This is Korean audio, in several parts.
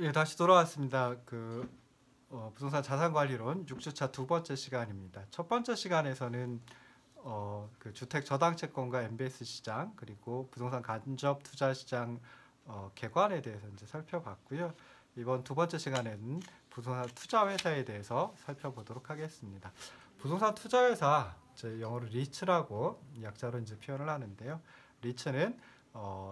예, 다시 돌아왔습니다. 부동산 자산관리론 6주차 두 번째 시간입니다. 첫 번째 시간에서는 그 주택 저당채권과 MBS 시장 그리고 부동산 간접 투자 시장 개관에 대해서 이제 살펴봤고요. 이번 두 번째 시간에는 부동산 투자 회사에 대해서 살펴보도록 하겠습니다. 부동산 투자 회사, 제 영어로 리츠라고 약자로 이제 표현을 하는데요. 리츠는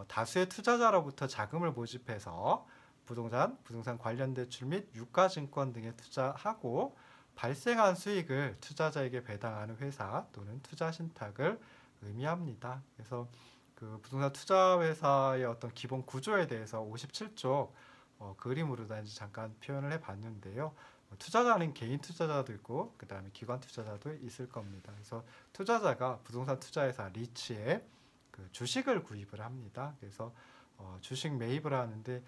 다수의 투자자로부터 자금을 모집해서 부동산 관련 대출 및 유가증권 등에 투자하고 발생한 수익을 투자자에게 배당하는 회사 또는 투자신탁을 의미합니다. 그래서 그 부동산 투자 회사의 어떤 기본 구조에 대해서 57쪽 그림으로 이제 잠깐 표현을 해봤는데요. 투자자는 개인 투자자도 있고 그 다음에 기관 투자자도 있을 겁니다. 그래서 투자자가 부동산 투자회사 리츠에 그 주식을 구입을 합니다. 그래서 주식 매입을 하는데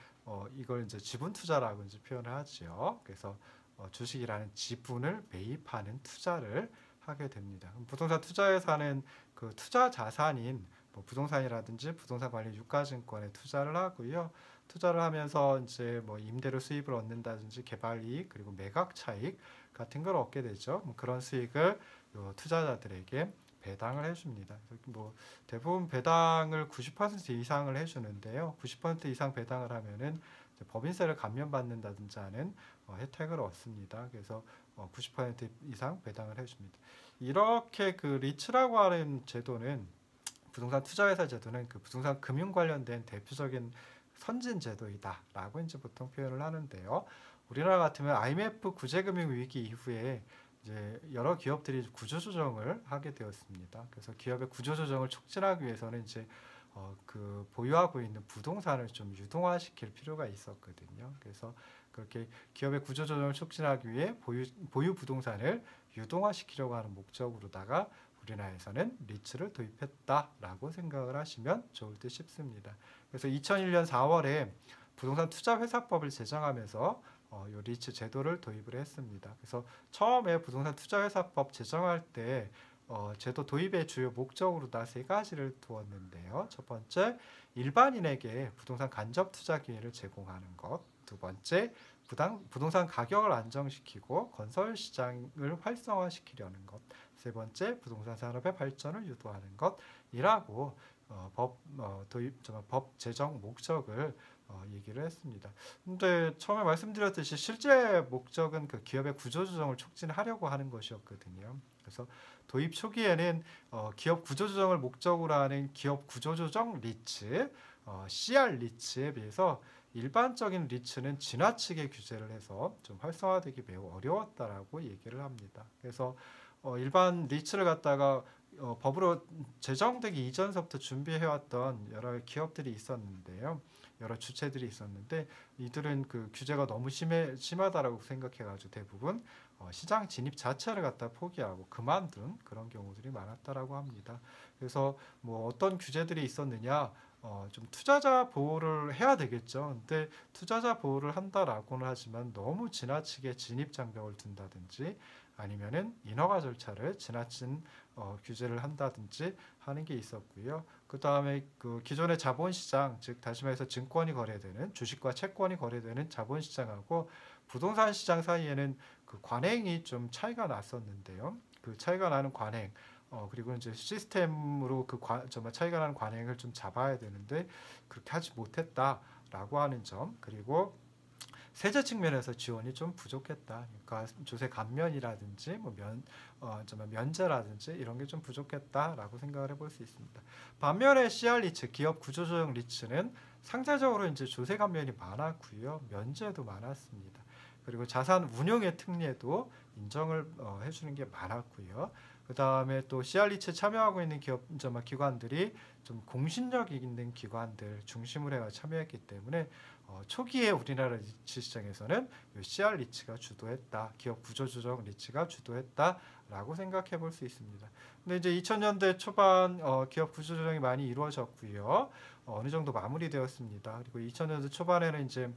이걸 이제 지분 투자라고 이제 표현을 하지요. 그래서 주식이라는 지분을 매입하는 투자를 하게 됩니다. 부동산 투자회사는 그 투자 자산인 뭐 부동산이라든지 부동산 관련 유가증권에 투자를 하고요. 투자를 하면서 이제 뭐 임대료 수입을 얻는다든지 개발 이익 그리고 매각 차익 같은 걸 얻게 되죠. 그런 수익을 투자자들에게 배당을 해줍니다. 뭐 대부분 배당을 90% 이상을 해주는데요. 90% 이상 배당을 하면은 법인세를 감면받는다든지 하는 혜택을 얻습니다. 그래서 90% 이상 배당을 해줍니다. 이렇게 그 리츠라고 하는 제도는 부동산 투자회사 제도는 그 부동산 금융 관련된 대표적인 선진 제도이다라고 이제 보통 표현을 하는데요. 우리나라 같으면 IMF 구제금융 위기 이후에 이제 여러 기업들이 구조조정을 하게 되었습니다. 그래서 기업의 구조조정을 촉진하기 위해서는 이제 그 보유하고 있는 부동산을 좀 유동화시킬 필요가 있었거든요. 그래서 그렇게 기업의 구조조정을 촉진하기 위해 보유 부동산을 유동화시키려고 하는 목적으로다가 우리나라에서는 리츠를 도입했다라고 생각을 하시면 좋을 듯 싶습니다. 그래서 2001년 4월에 부동산 투자회사법을 제정하면서 요 리츠 제도를 도입을 했습니다. 그래서 처음에 부동산 투자회사법 제정할 때 제도 도입의 주요 목적으로 세 가지를 두었는데요. 첫 번째, 일반인에게 부동산 간접 투자 기회를 제공하는 것. 두 번째, 부동산 가격을 안정시키고 건설 시장을 활성화시키려는 것. 세 번째, 부동산 산업의 발전을 유도하는 것이라고 법 제정 목적을 얘기를 했습니다. 근데 처음에 말씀드렸듯이 실제 목적은 그 기업의 구조조정을 촉진하려고 하는 것이었거든요. 그래서 도입 초기에는 기업 구조조정을 목적으로 하는 기업 구조조정 리츠, CR 리츠에 비해서 일반적인 리츠는 지나치게 규제를 해서 좀 활성화되기 매우 어려웠다라고 얘기를 합니다. 그래서 일반 리츠를 갖다가 법으로 제정되기 이전서부터 준비해왔던 여러 기업들이 있었는데요. 여러 주체들이 있었는데 이들은 그 규제가 너무 심하다라고 생각해가지고 대부분 시장 진입 자체를 갖다 포기하고 그만둔 그런 경우들이 많았다라고 합니다. 그래서 뭐 어떤 규제들이 있었느냐, 좀 투자자 보호를 해야 되겠죠. 근데 투자자 보호를 한다라고는 하지만 너무 지나치게 진입 장벽을 둔다든지 아니면은 인허가 절차를 지나친 규제를 한다든지 하는 게 있었고요. 그 다음에 그 기존의 자본시장, 즉 다시 말해서 증권이 거래되는 주식과 채권이 거래되는 자본시장하고 부동산 시장 사이에는 그 관행이 좀 차이가 났었는데요. 그 차이가 나는 관행, 그리고 이제 시스템으로 정말 차이가 나는 관행을 좀 잡아야 되는데 그렇게 하지 못했다라고 하는 점, 그리고 세제 측면에서 지원이 좀 부족했다. 그러니까 조세 감면이라든지 정말 면제라든지 이런 게 좀 부족했다라고 생각을 해볼 수 있습니다. 반면에 CR 리츠, 기업 구조조정 리츠는 상대적으로 이제 조세 감면이 많았고요, 면제도 많았습니다. 그리고 자산 운용의 특례도 인정을 해주는 게 많았고요. 그 다음에 또 CR 리츠에 참여하고 있는 기관들이 좀 공신력 있는 기관들 중심으로 해서 참여했기 때문에 초기에 우리나라 리츠 시장에서는 CR 리츠가 주도했다, 기업 구조조정 리츠가 주도했다라고 생각해 볼 수 있습니다. 근데 이제 2000년대 초반 기업 구조조정이 많이 이루어졌고요, 어느 정도 마무리되었습니다. 그리고 2000년대 초반에는 이제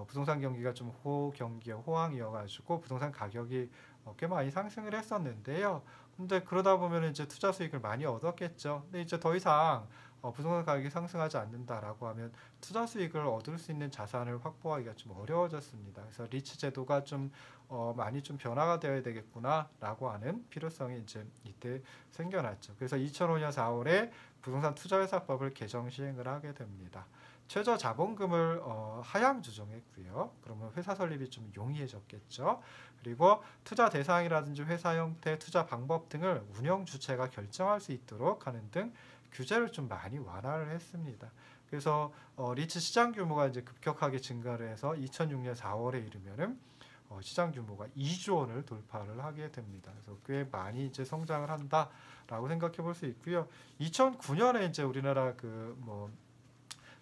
부동산 경기가 좀 호황이어가지고 부동산 가격이 꽤 많이 상승을 했었는데요. 근데 그러다 보면 이제 투자 수익을 많이 얻었겠죠. 근데 이제 더 이상 부동산 가격이 상승하지 않는다라고 하면 투자 수익을 얻을 수 있는 자산을 확보하기가 좀 어려워졌습니다. 그래서 리츠 제도가 좀 많이 좀 변화가 되어야 되겠구나라고 하는 필요성이 이제 이때 생겨났죠. 그래서 2005년 4월에 부동산 투자회사법을 개정 시행을 하게 됩니다. 최저 자본금을 하향 조정했고요. 그러면 회사 설립이 좀 용이해졌겠죠. 그리고 투자 대상이라든지 회사 형태, 투자 방법 등을 운영 주체가 결정할 수 있도록 하는 등 규제를 좀 많이 완화를 했습니다. 그래서 리츠 시장 규모가 이제 급격하게 증가를 해서 2006년 4월에 이르면은 시장 규모가 2조 원을 돌파를 하게 됩니다. 그래서 꽤 많이 이제 성장을 한다라고 생각해 볼 수 있고요. 2009년에 이제 우리나라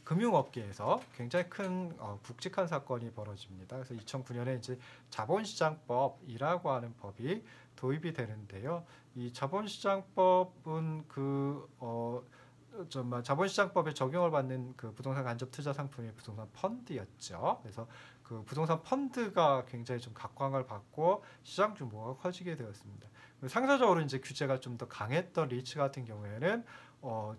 금융업계에서 굉장히 큰 굵직한 사건이 벌어집니다. 그래서 2009년에 이제 자본시장법이라고 하는 법이 도입이 되는데요. 이 자본시장법은 자본시장법에 적용을 받는 그 부동산 간접 투자 상품이 부동산 펀드였죠. 그래서 그 부동산 펀드가 굉장히 좀 각광을 받고 시장 규모가 커지게 되었습니다. 상대적으로 이제 규제가 좀 더 강했던 리츠 같은 경우에는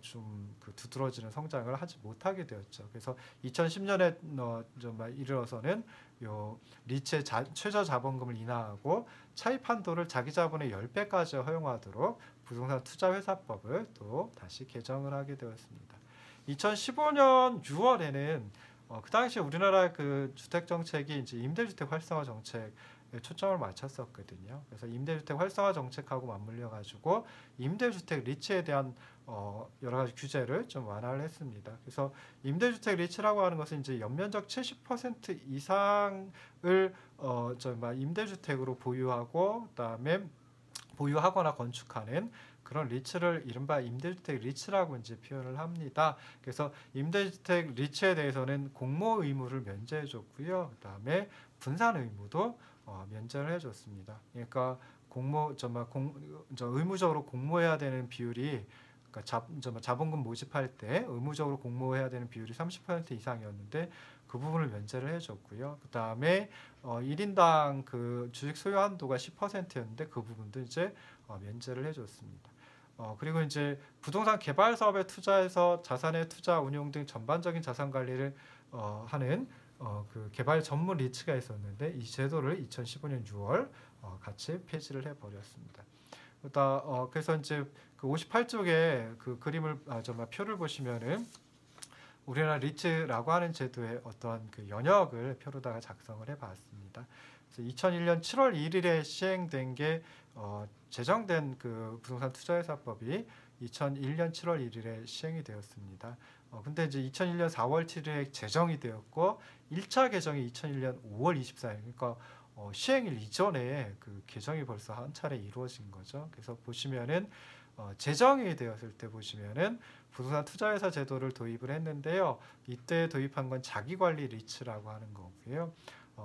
좀 그 두드러지는 성장을 하지 못하게 되었죠. 그래서 2010년에 이르러서는 요 리츠의 최저 자본금을 인하하고 차입 한도를 자기 자본의 10배까지 허용하도록 부동산 투자회사법을 또 다시 개정을 하게 되었습니다. 2015년 6월에는 그 당시에 우리나라 그 주택 정책이 이제 임대주택 활성화 정책에 초점을 맞췄었거든요. 그래서 임대주택 활성화 정책하고 맞물려 가지고 임대주택 리츠에 대한 여러 가지 규제를 좀 완화를 했습니다. 그래서 임대주택 리츠라고 하는 것은 이제 연면적 70% 이상을 임대주택으로 보유하고 그다음에 보유하거나 건축하는 그런 리츠를 이른바 임대주택 리츠라고 이제 표현을 합니다. 그래서 임대주택 리츠에 대해서는 공모 의무를 면제해 줬고요. 그다음에 분산 의무도 면제를 해줬습니다. 그러니까 의무적으로 공모해야 되는 비율이 그러니까 자본금 모집할 때 의무적으로 공모해야 되는 비율이 30% 이상이었는데 그 부분을 면제를 해줬고요. 그 다음에 1인당 그 주식 소유 한도가 10%였는데 그 부분도 이제 면제를 해줬습니다. 그리고 이제 부동산 개발 사업에 투자해서 자산의 투자, 운용 등 전반적인 자산 관리를 하는 그 개발 전문 리츠가 있었는데 이 제도를 2015년 6월 같이 폐지를 해버렸습니다. 그래서 이제 그 58쪽에 그 그림을 표를 보시면은 우리나라 리츠라고 하는 제도의 어떤 그 연역을 표로다가 작성을 해봤습니다. 그래서 2001년 7월 1일에 시행된 게 제정된 그 부동산 투자회사법이 2001년 7월 1일에 시행이 되었습니다. 근데 이제 2001년 4월 7일에 제정이 되었고 1차 개정이 2001년 5월 24일 그러니까 시행일 이전에 그 개정이 벌써 한 차례 이루어진 거죠. 그래서 보시면은 제정이 되었을 때 보시면은 부동산 투자회사 제도를 도입을 했는데요. 이때 도입한 건 자기관리 리츠라고 하는 거고요.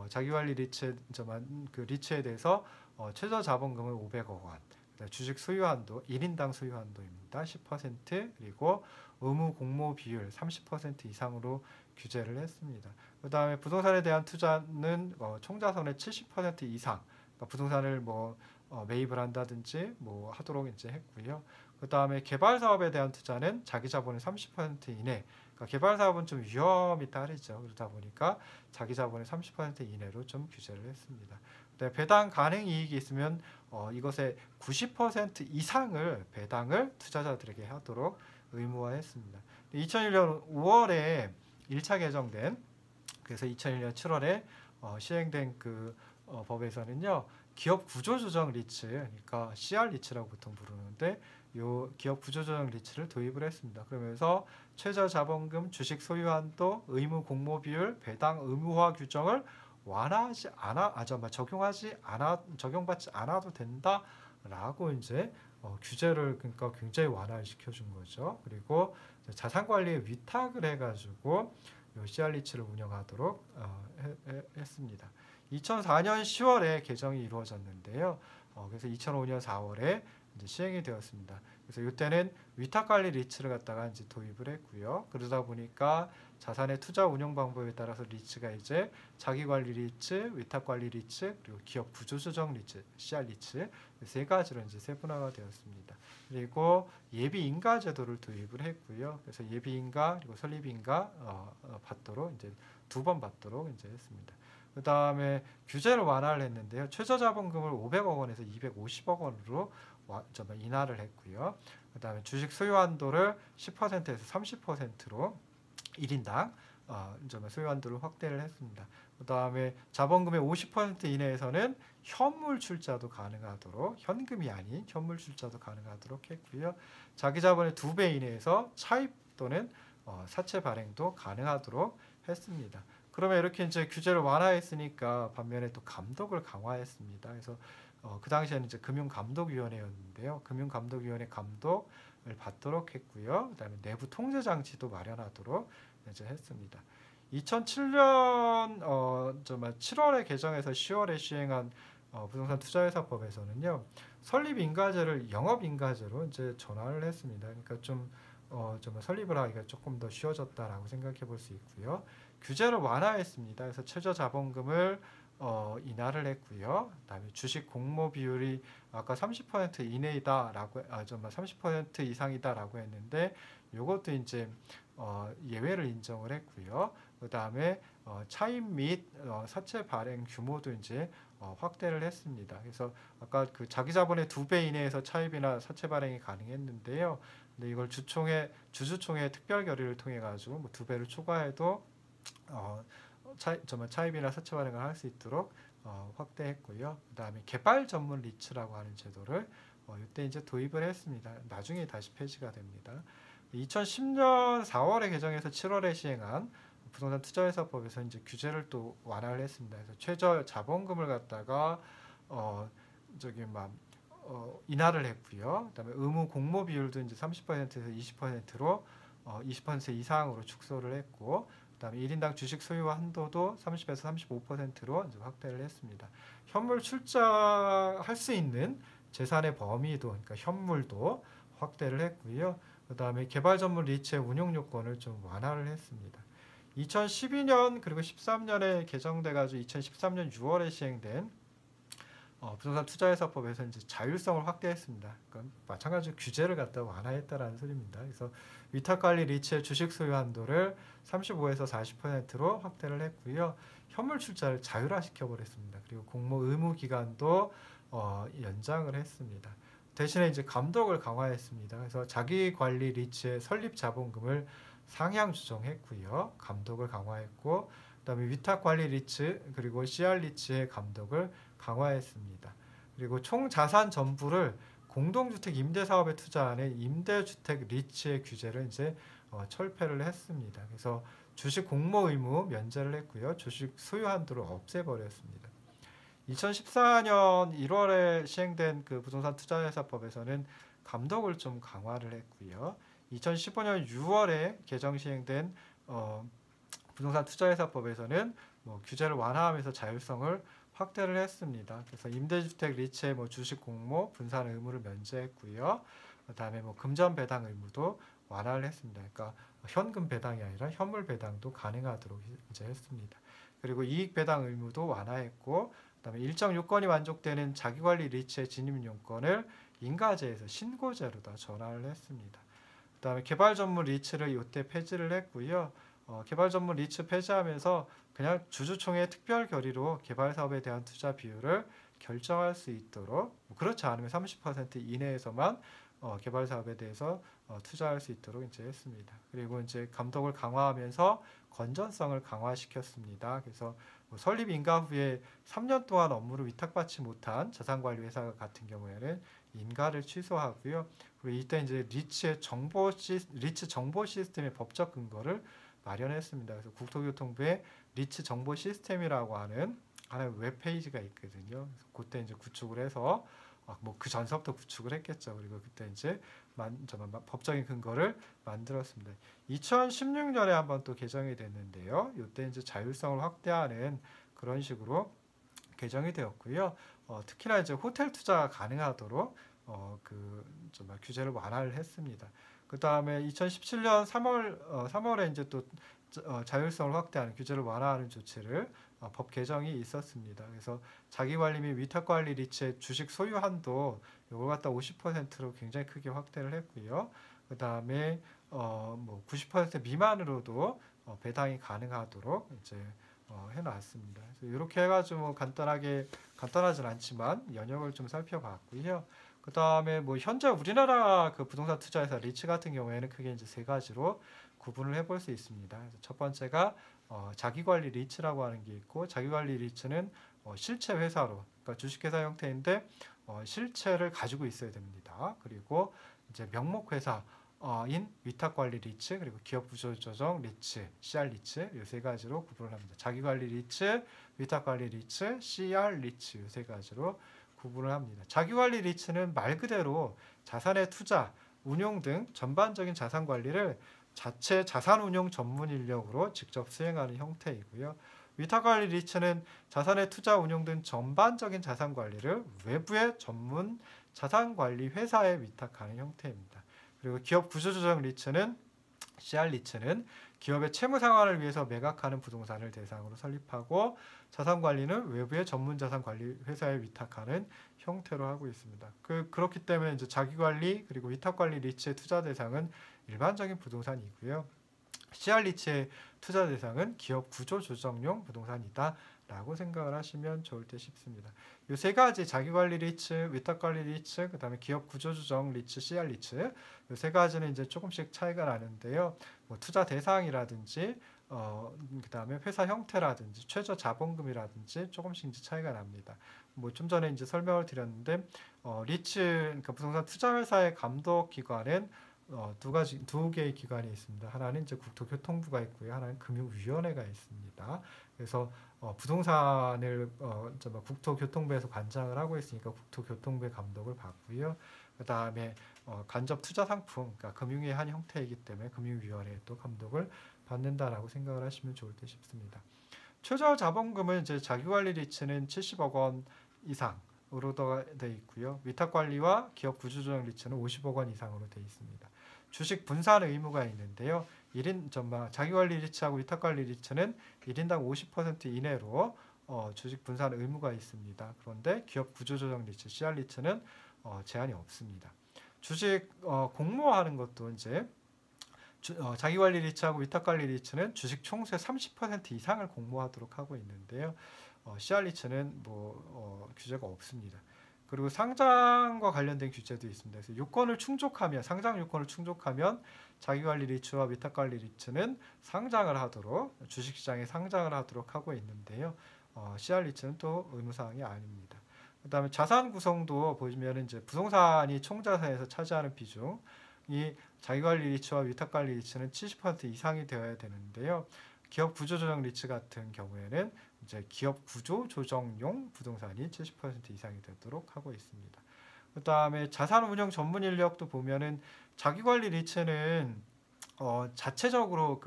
자기관리 리츠에 대해서 최저 자본금은 500억 원, 주식 소유 한도 1인당 소유 한도입니다. 10% 그리고 의무 공모 비율 30% 이상으로 규제를 했습니다. 그 다음에 부동산에 대한 투자는 총자산의 70% 이상, 그러니까 부동산을 매입을 한다든지 하도록 이제 했고요. 그 다음에 개발 사업에 대한 투자는 자기 자본의 30% 이내. 그러니까 개발 사업은 좀 위험이 따르죠. 그러다 보니까 자기 자본의 30% 이내로 좀 규제를 했습니다. 배당 가능 이익이 있으면 이것의 90% 이상을 배당을 투자자들에게 하도록 의무화했습니다. 2001년 5월에 1차 개정된 그래서 2001년 7월에 시행된 그 법에서는요. 기업 구조조정 리츠, 그러니까 CR 리츠라고 보통 부르는데 요 기업 구조조정 리츠를 도입을 했습니다. 그러면서 최저 자본금, 주식 소유 한도, 의무 공모 비율, 배당 의무화 규정을 적용받지 않아도 된다라고 이제 규제를 그러니까 굉장히 완화시켜 준 거죠. 그리고 자산 관리에 위탁을 해가지고 요 CR 리츠를 운영하도록 했습니다. 2004년 10월에 개정이 이루어졌는데요. 그래서 2005년 4월에 이제 시행이 되었습니다. 그래서 이때는 위탁관리 리츠를 갖다가 이제 도입을 했고요. 그러다 보니까 자산의 투자 운용 방법에 따라서 리츠가 이제 자기 관리 리츠, 위탁 관리 리츠, 그리고 기업 구조 조정 리츠, CR 리츠 세 가지로 이제 세분화가 되었습니다. 그리고 예비 인가 제도를 도입을 했고요. 그래서 예비 인가 그리고 설립 인가 받도록 이제 2번 받도록 이제 했습니다. 그 다음에 규제를 완화를 했는데요. 최저 자본금을 500억 원에서 250억 원으로 인하를 했고요. 그 다음에 주식 소유 한도를 10%에서 30%로 1인당 소유 한도를 확대를 했습니다. 그 다음에 자본금의 50% 이내에서는 현물 출자도 가능하도록, 현금이 아닌 현물 출자도 가능하도록 했고요. 자기 자본의 2배 이내에서 차입 또는 사채 발행도 가능하도록 했습니다. 그러면 이렇게 이제 규제를 완화했으니까 반면에 또 감독을 강화했습니다. 그래서 그 당시에는 이제 금융감독위원회였는데요. 금융감독위원회 감독을 받도록 했고요. 그다음에 내부 통제 장치도 마련하도록 이제 했습니다. 2007년 7월에 개정해서 10월에 시행한 부동산 투자회사법에서는요. 설립 인가제를 영업 인가제로 이제 전환을 했습니다. 그러니까 좀 설립을 하기가 조금 더 쉬워졌다라고 생각해 볼 수 있고요. 규제를 완화했습니다. 그래서 최저 자본금을 인하를 했고요. 그다음에 주식 공모 비율이 아까 30% 이내이다라고 30% 이상이다라고 했는데 이것도 이제 예외를 인정을 했고요. 그다음에 차입 및 사채 발행 규모도 이제 확대를 했습니다. 그래서 아까 그 자기 자본의 2배 이내에서 차입이나 사채 발행이 가능했는데요. 근데 이걸 주주총회 특별 결의를 통해 가지고 뭐 2배를 초과해도 차입이나 사채 발행을 할 수 있도록 확대했고요. 그다음에 개발 전문 리츠라고 하는 제도를 이때 이제 도입을 했습니다. 나중에 다시 폐지가 됩니다. 2010년 4월에 개정해서 7월에 시행한 부동산 투자회사법에서 이제 규제를 또 완화를 했습니다. 그래서 최저 자본금을 갖다가 인하를 했고요. 그다음에 의무 공모 비율도 이제 30%에서 20%로 20% 이상으로 축소를 했고, 그다음에 1인당 주식 소유 한도도 30에서 35%로 이제 확대를 했습니다. 현물 출자할 수 있는 재산의 범위도, 그러니까 현물도 확대를 했고요. 그다음에 개발 전문 리츠의 운용 요건을 좀 완화를 했습니다. 2012년 그리고 13년에 개정돼 가지고 2013년 6월에 시행된 부동산 투자회사법에서 이제 자율성을 확대했습니다. 그러니까 마찬가지로 규제를 갖다 완화했다라는 소리입니다. 그래서 위탁관리 리츠의 주식 소유 한도를 35에서 40%로 확대를 했고요. 현물 출자를 자율화시켜 버렸습니다. 그리고 공모 의무 기간도 연장을 했습니다. 대신에 이제 감독을 강화했습니다. 그래서 자기 관리 리츠의 설립 자본금을 상향 조정했고요. 감독을 강화했고, 그다음에 위탁 관리 리츠 그리고 CR 리츠의 감독을 강화했습니다. 그리고 총 자산 전부를 공동주택 임대사업에 투자하는 임대주택 리츠의 규제를 이제 철폐를 했습니다. 그래서 주식 공모 의무 면제를 했고요. 주식 소유 한도를 없애버렸습니다. 2014년 1월에 시행된 그 부동산 투자회사법에서는 감독을 좀 강화를 했고요. 2015년 6월에 개정 시행된 부동산 투자회사법에서는 규제를 완화하면서 자율성을 확대를 했습니다. 그래서 임대주택 리츠의 주식 공모 분산 의무를 면제했고요. 그다음에 금전 배당 의무도 완화를 했습니다. 그러니까 현금 배당이 아니라 현물 배당도 가능하도록 이제 했습니다. 그리고 이익 배당 의무도 완화했고, 그다음에 일정 요건이 만족되는 자기관리 리츠의 진입 요건을 인가제에서 신고제로 다 전환을 했습니다. 그다음에 개발 전문 리츠를 이때 폐지를 했고요. 개발 전문 리츠 폐지하면서 그냥 주주총회 특별 결의로 개발 사업에 대한 투자 비율을 결정할 수 있도록, 그렇지 않으면 30% 이내에서만 개발 사업에 대해서 투자할 수 있도록 이제 했습니다. 그리고 이제 감독을 강화하면서 건전성을 강화시켰습니다. 그래서 설립 인가 후에 3년 동안 업무를 위탁받지 못한 자산관리 회사 같은 경우에는 인가를 취소하고요. 그리고 이때 이제 리츠 정보 시스템의 법적 근거를 마련했습니다. 그래서 국토교통부의 리츠 정보 시스템이라고 하는 하나의 웹페이지가 있거든요. 그래서 그때 이제 구축을 해서 그 전서부터 구축을 했겠죠. 그리고 그때 이제 법적인 근거를 만들었습니다. 2016년에 한번 또 개정이 됐는데요. 이때 이제 자율성을 확대하는 그런 식으로 개정이 되었고요. 특히나 이제 호텔 투자가 가능하도록 규제를 완화를 했습니다. 그 다음에 2017년 3월에 이제 또 자율성을 확대하는 규제를 완화하는 조치를 법 개정이 있었습니다. 그래서 자기관리 및 위탁관리 리츠의 주식 소유 한도 이걸 갖다 50%로 굉장히 크게 확대를 했고요. 그 다음에 뭐 90% 미만으로도 배당이 가능하도록 이제 해놨습니다. 그래서 이렇게 해가지고 간단하진 않지만 연역을 좀 살펴봤고요. 그 다음에 뭐 현재 우리나라 그 부동산 투자회사 리츠 같은 경우에는 크게 이제 세 가지로 구분을 해볼 수 있습니다. 그래서 첫 번째가 자기관리 리츠라고 하는 게 있고, 자기관리 리츠는 실체 회사로, 그러니까 주식회사 형태인데 실체를 가지고 있어야 됩니다. 그리고 이제 명목 회사 인 위탁관리 리츠, 그리고 기업 구조 조정 리츠, CR 리츠 이 세 가지로 구분을 합니다. 자기관리 리츠, 위탁관리 리츠, CR 리츠 이 세 가지로 구분을 합니다. 자기관리 리츠는 말 그대로 자산의 투자, 운용 등 전반적인 자산 관리를 자체 자산 운용 전문 인력으로 직접 수행하는 형태이고요. 위탁관리 리츠는 자산의 투자, 운용 등 전반적인 자산 관리를 외부의 전문 자산 관리 회사에 위탁하는 형태입니다. 그리고 기업 구조조정 리츠는 CR 리츠는 기업의 채무 상환을 위해서 매각하는 부동산을 대상으로 설립하고, 자산 관리는 외부의 전문 자산 관리 회사에 위탁하는 형태로 하고 있습니다. 그렇기 때문에 이제 자기 관리 그리고 위탁 관리 리츠의 투자 대상은 일반적인 부동산이고요. CR 리츠의 투자 대상은 기업 구조 조정용 부동산이다라고 생각을 하시면 좋을 듯 싶습니다. 이 세 가지 자기관리 리츠, 위탁관리 리츠, 그 다음에 기업 구조조정 리츠, CR 리츠 이 세 가지는 이제 조금씩 차이가 나는데요. 뭐 투자 대상이라든지 그 다음에 회사 형태라든지 최저 자본금이라든지 조금씩 이제 차이가 납니다. 뭐 좀 전에 이제 설명을 드렸는데 리츠, 그러니까 부동산 투자 회사의 감독 기관은 두 개의 기관이 있습니다. 하나는 이제 국토교통부가 있고요. 하나는 금융위원회가 있습니다. 그래서 부동산을 국토교통부에서 관장을 하고 있으니까 국토교통부의 감독을 받고요. 그 다음에 간접 투자 상품, 그러니까 금융의 한 형태이기 때문에 금융위원회에 또 감독을 받는다라고 생각을 하시면 좋을 듯 싶습니다. 최저 자본금은 이제 자기관리 리츠는 70억 원 이상으로 되어 있고요. 위탁관리와 기업 구조조정 리츠는 50억 원 이상으로 되어 있습니다. 주식 분산 의무가 있는데요. 자기관리 리츠하고 위탁관리 리츠는 1인당 50% 이내로 주식 분산 의무가 있습니다. 그런데 기업 구조조정 리츠, CR 리츠는 제한이 없습니다. 주식 공모하는 것도 이제 자기관리 리츠하고 위탁관리 리츠는 주식 총수의 30% 이상을 공모하도록 하고 있는데요. CR 리츠는 규제가 없습니다. 그리고 상장과 관련된 규제도 있습니다. 그래서 상장 요건을 충족하면 자기관리 리츠와 위탁관리 리츠는 상장을 하도록, 주식시장에 상장을 하도록 하고 있는데요. CR 리츠는 또 의무사항이 아닙니다. 그 다음에 자산 구성도 보시면 이제 부동산이 총자산에서 차지하는 비중이 자기관리 리츠와 위탁관리 리츠는 70% 이상이 되어야 되는데요. 기업 구조조정 리츠 같은 경우에는 이제 기업 구조 조정용 부동산이 70% 이상이 되도록 하고 있습니다. 그 다음에 자산 운영 전문 인력도 보면은 자기관리 리츠는 자체적으로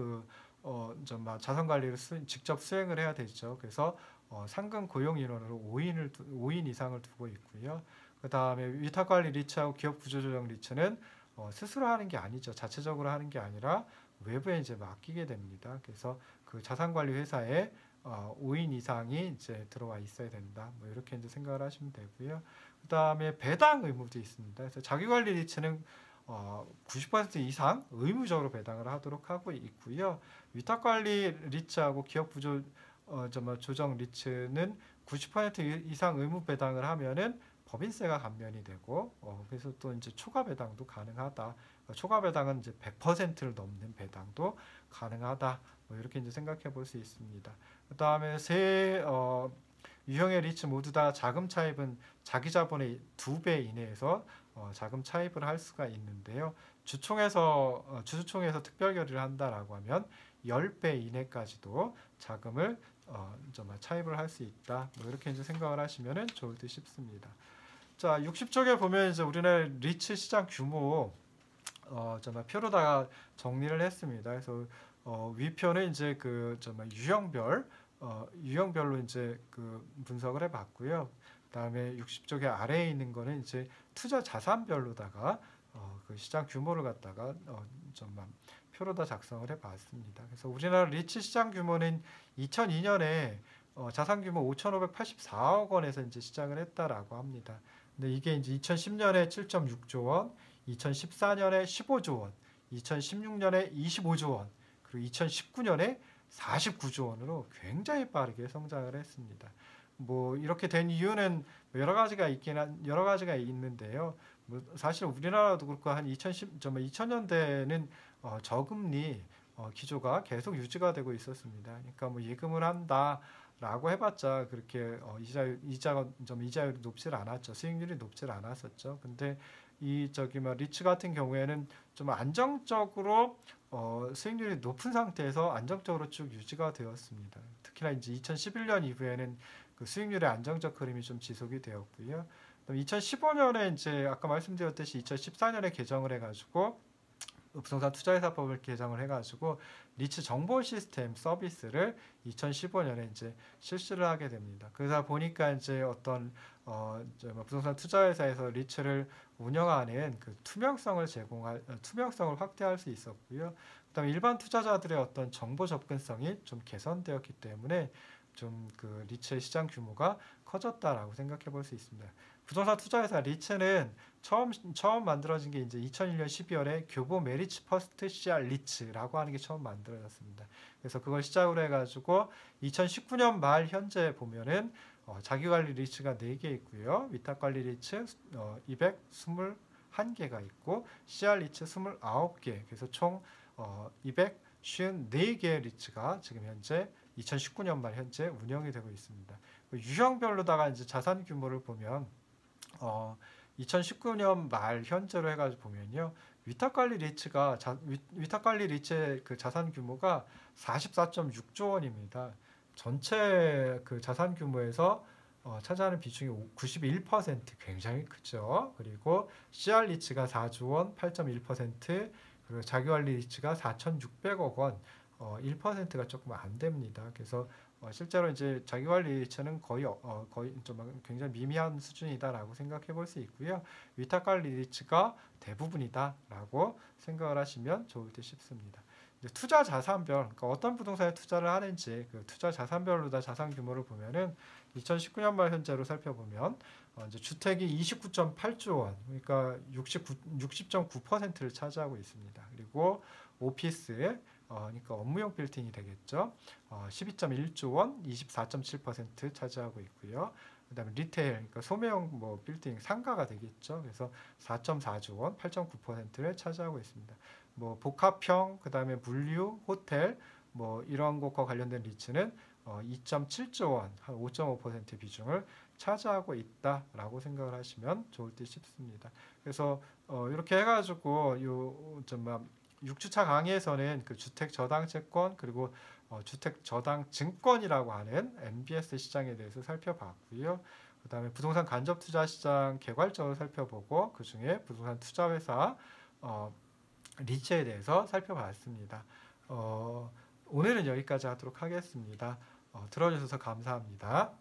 자산 관리를 직접 수행을 해야 되죠. 그래서 상근 고용 인원으로 5인 이상을 두고 있고요. 그 다음에 위탁관리 리츠하고 기업 구조조정 리츠는 스스로 하는 게 아니죠. 자체적으로 하는 게 아니라 외부에 이제 맡기게 됩니다. 그래서 그 자산관리 회사에 5인 이상이 이제 들어와 있어야 된다. 뭐 이렇게 이제 생각을 하시면 되고요. 그 다음에 배당 의무도 있습니다. 그래서 자기관리 리츠는 90% 이상 의무적으로 배당을 하도록 하고 있고요. 위탁관리 리츠하고 기업 구조 조정 리츠는 90% 이상 의무 배당을 하면은 법인세가 감면이 되고 그래서 또 이제 초과 배당도 가능하다. 초과 배당은 이제 100%를 넘는 배당도 가능하다. 뭐 이렇게 이제 생각해 볼 수 있습니다. 그 다음에 세 유형의 리츠 모두 다 자금 차입은 자기 자본의 2배 이내에서 자금 차입을 할 수가 있는데요. 주주총회에서 특별 결의를 한다라고 하면 10배 이내까지도 자금을 차입을 할 수 있다. 뭐 이렇게 이제 생각을 하시면 좋을 듯 싶습니다. 자, 60쪽에 보면 이제 우리나라 리츠 시장 규모 표로다가 정리를 했습니다. 그래서 위표는 이제 유형별로 이제 분석을 해봤고요. 그다음에 60쪽에 아래에 있는 거는 이제 투자 자산별로다가 그 시장 규모를 갖다가 표로 다 작성을 해봤습니다. 그래서 우리나라 리츠 시장 규모는 2002년에 자산 규모 5,584억 원에서 이제 시작을 했다라고 합니다. 근데 이게 이제 2010년에 7.6조 원, 2014년에 15조 원, 2016년에 25조 원, 그리고 2019년에 49조 원으로 굉장히 빠르게 성장을 했습니다. 뭐 이렇게 된 이유는 여러 가지가 있는데요. 뭐 사실 우리나라도 그렇고 한 2000년대는 저금리 기조가 계속 유지가 되고 있었습니다. 그러니까 뭐 예금을 한다라고 해봤자 그렇게 이자율이 높질 않았죠. 수익률이 높질 않았었죠. 근데 리츠 같은 경우에는 좀 안정적으로 수익률이 높은 상태에서 안정적으로 쭉 유지가 되었습니다. 특히나 이제 2011년 이후에는 그 수익률의 안정적 흐름이 좀 지속이 되었고요. 2015년에 이제 아까 말씀드렸듯이 2014년에 개정을 해가지고 부동산 투자회사법을 개정을 해가지고 리츠 정보 시스템 서비스를 2015년에 이제 실시를 하게 됩니다. 그러다 보니까 이제 어떤 부동산 투자회사에서 리츠를 운영하는 그 투명성을 확대할 수 있었고요. 그다음에 일반 투자자들의 어떤 정보 접근성이 좀 개선되었기 때문에 좀 그 리츠의 시장 규모가 커졌다라고 생각해 볼 수 있습니다. 부동산 투자회사 리츠는 처음 만들어진 게 이제 2001년 12월에 교보 메리츠 퍼스트 CR 리츠라고 하는 게 처음 만들어졌습니다. 그래서 그걸 시작으로 해가지고 2019년 말 현재 보면은 자기관리 리츠가 4개 있고요. 위탁관리 리츠 221개가 있고 CR 리츠 29개. 그래서 총 254개의 리츠가 지금 현재 2019년 말 현재 운영이 되고 있습니다. 유형별로다가 이제 자산 규모를 보면 2019년 말 현재로 해가지고 보면요, 위탁관리 리츠의 그 자산 규모가 44.6조 원입니다. 전체 그 자산 규모에서 차지하는 비중이 91%, 굉장히 크죠. 그리고 CR 리츠가 4조 원, 8.1%, 그리고 자기관리 리츠가 4,600억 원, 1%가 조금 안 됩니다. 그래서 실제로 이제 자기관리 리츠는 거의 좀 굉장히 미미한 수준이다라고 생각해 볼 수 있고요. 위탁관리 리츠가 대부분이다라고 생각을 하시면 좋을 듯 싶습니다. 이제 투자 자산별, 그러니까 어떤 부동산에 투자를 하는지 그 투자 자산별로 다 자산 규모를 보면은 2019년 말 현재로 살펴보면 이제 주택이 29.8조 원, 그러니까 60.9%를 차지하고 있습니다. 그리고 오피스, 그러니까 업무용 빌딩이 되겠죠. 12.1조 원, 24.7% 차지하고 있고요. 그다음에 리테일, 그러니까 소매용 뭐 빌딩 상가가 되겠죠. 그래서 4.4조 원, 8.9%를 차지하고 있습니다. 뭐 복합형, 그다음에 물류, 호텔, 뭐 이런 것과 관련된 리츠는 2.7조 원, 한 5.5% 비중을 차지하고 있다라고 생각을 하시면 좋을 듯 싶습니다. 그래서 이렇게 해가지고 6주차 강의에서는 그 주택 저당 채권 그리고 주택 저당 증권이라고 하는 MBS 시장에 대해서 살펴봤고요. 그 다음에 부동산 간접 투자 시장 개괄적으로 살펴보고 그 중에 부동산 투자 회사 리츠에 대해서 살펴봤습니다. 오늘은 여기까지 하도록 하겠습니다. 들어주셔서 감사합니다.